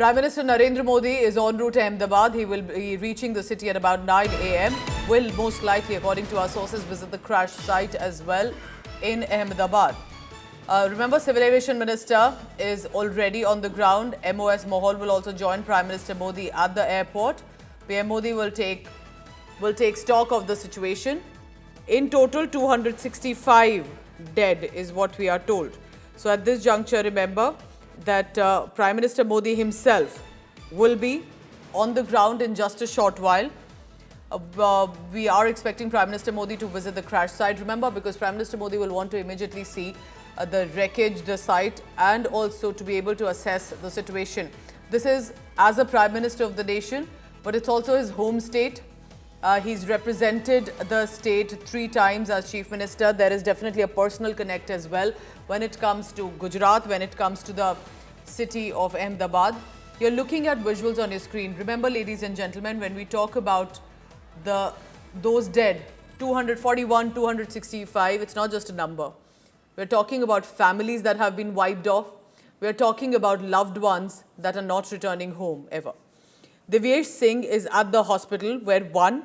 Prime Minister Narendra Modi is en route to Ahmedabad. He will be reaching the city at about 9 a.m. Will most likely, according to our sources, visit the crash site as well in Ahmedabad. Remember, Civil Aviation Minister is already on the ground. MOS Mohol will also join Prime Minister Modi at the airport. PM Modi will take stock of the situation. In total, 265 dead is what we are told. So at this juncture, remember that Prime Minister Modi himself will be on the ground in just a short while. We are expecting Prime Minister Modi to visit the crash site. Remember, because Prime Minister Modi will want to immediately see the wreckage, the site, and also to be able to assess the situation. This is as a Prime Minister of the nation, but it's also his home state. He's represented the state 3 times as Chief Minister. There is definitely a personal connect as well when it comes to Gujarat, when it comes to the city of Ahmedabad. You're looking at visuals on your screen. Remember, ladies and gentlemen, when we talk about those dead, 241, 265, it's not just a number. We're talking about families that have been wiped off. We're talking about loved ones that are not returning home ever. Divyesh Singh is at the hospital where one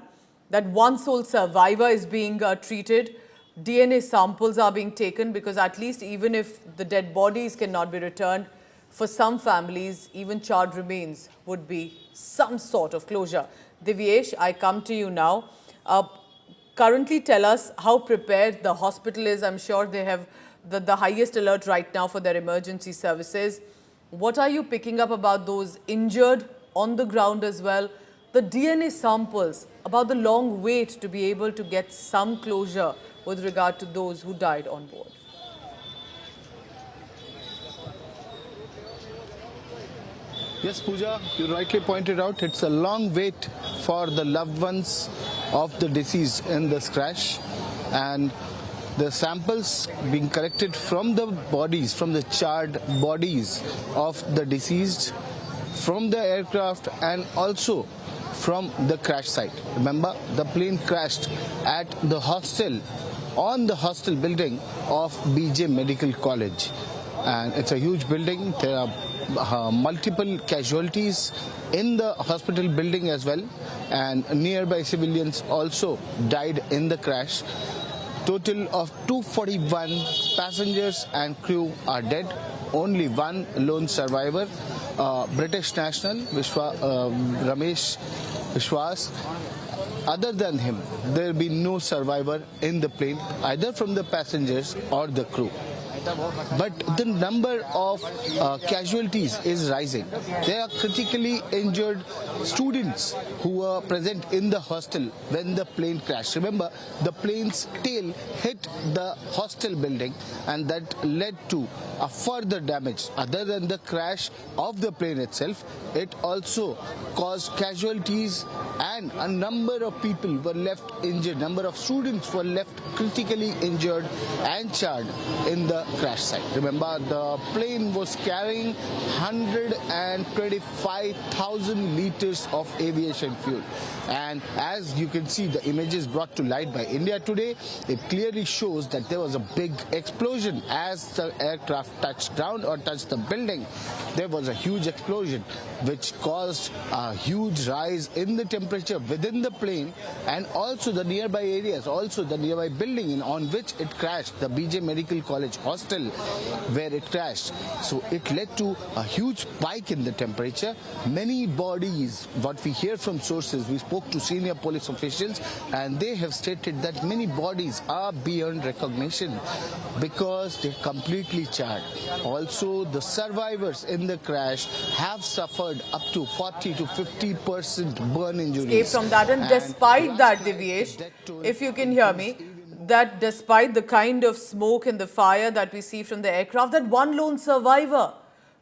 sole survivor is being treated. DNA samples are being taken because at least even if the dead bodies cannot be returned, for some families, even charred remains would be some sort of closure. Divyesh, I come to you now. Currently, tell us how prepared the hospital is. I'm sure they have the highest alert right now for their emergency services. What are you picking up about those injured on the ground as well? The DNA samples, about the long wait to be able to get some closure with regard to those who died on board. Yes, Pooja, you rightly pointed out, it's a long wait for the loved ones of the deceased in this crash, and the samples being collected from the bodies, from the charred bodies of the deceased, from the aircraft and also from the crash site. Remember, the plane crashed at the hostel, on the hostel building of BJ Medical College, and it's a huge building. There are multiple casualties in the hospital building as well, and nearby civilians also died in the crash. Total of 241 passengers and crew are dead. Only one lone survivor, British national Ramesh Vishwas. Other than him, there will be no survivor in the plane, either from the passengers or the crew. But the number of casualties is rising. There are critically injured students who were present in the hostel when the plane crashed. Remember, the plane's tail hit the hostel building and that led to a further damage. Other than the crash of the plane itself, it also caused casualties and a number of people were left injured. Number of students were left critically injured and charred in the crash site. Remember, the plane was carrying 125,000 liters of aviation fuel. And as you can see, the images brought to light by India Today, it clearly shows that there was a big explosion as the aircraft touched ground or touched the building. There was a huge explosion which caused a huge rise in the temperature within the plane and also the nearby areas, also the nearby building on which it crashed, the BJ Medical College hostel where it crashed. So it led to a huge spike in the temperature. Many bodies, what we hear from sources, we spoke to senior police officials and they have stated that many bodies are beyond recognition because they're completely charred. Also, the survivors in the crash have suffered up to 40 to 50% burn injuries. Escape from that, and despite that, Divyesh, if you can hear me, that despite the kind of smoke and the fire that we see from the aircraft, that one lone survivor,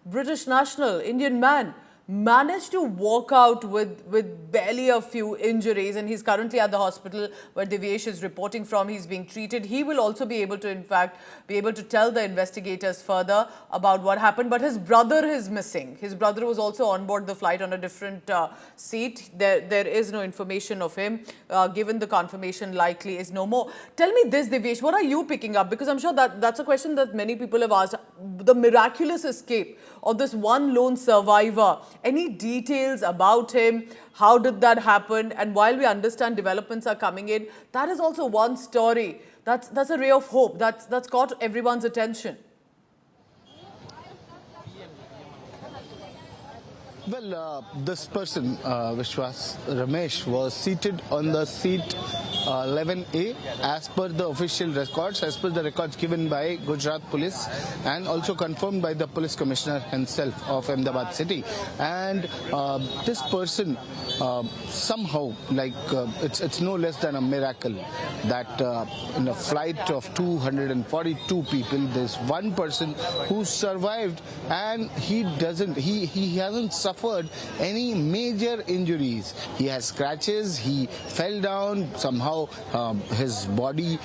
British national, Indian man, managed to walk out with barely a few injuries, and he's currently at the hospital where Divyesh is reporting from. He's being treated. He will also be able to, in fact, be able to tell the investigators further about what happened. But his brother is missing. His brother was also on board the flight on a different seat. There is no information of him. Given the confirmation, likely is no more. Tell me this, Divyesh, what are you picking up? Because I'm sure that's a question that many people have asked. The miraculous escape of this one lone survivor Any details about him? How did that happen? And while we understand developments are coming in, that is also one story. That's a ray of hope. That's got everyone's attention. Well, this person, Vishwas Ramesh, was seated on the seat 11A as per the official records, as per the records given by Gujarat Police and also confirmed by the Police Commissioner himself of Ahmedabad City. And this person somehow, it's no less than a miracle that in a flight of 242 people, there's one person who survived, and he hasn't suffered any major injuries. He has scratches, he fell down, somehow his body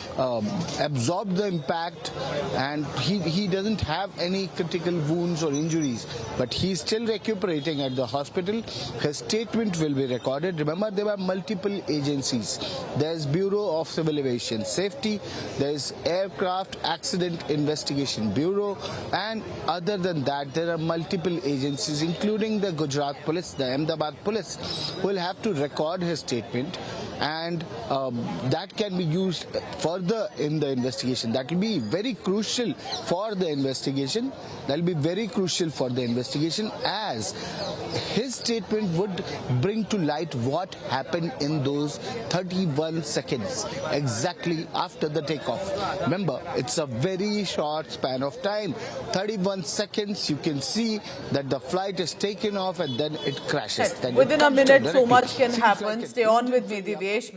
absorbed the impact, and he doesn't have any critical wounds or injuries, but he's still recuperating at the hospital. His statement will be recorded. Remember, there are multiple agencies. There's Bureau of Civil Aviation Safety, there's Aircraft Accident Investigation Bureau, and other than that, there are multiple agencies, including the Gujarat Police, the Ahmedabad Police, will have to record his statement, and that can be used further in the investigation. That will be very crucial for the investigation. That will be very crucial for the investigation, as his statement would bring to light what happened in those 31 seconds exactly after the takeoff. Remember, it's a very short span of time. 31 seconds, you can see that the flight is taken off and then it crashes. Then Within it a comes minute, so directly. much can Seems happen. like an Stay on with me, engine failure. Divyesh.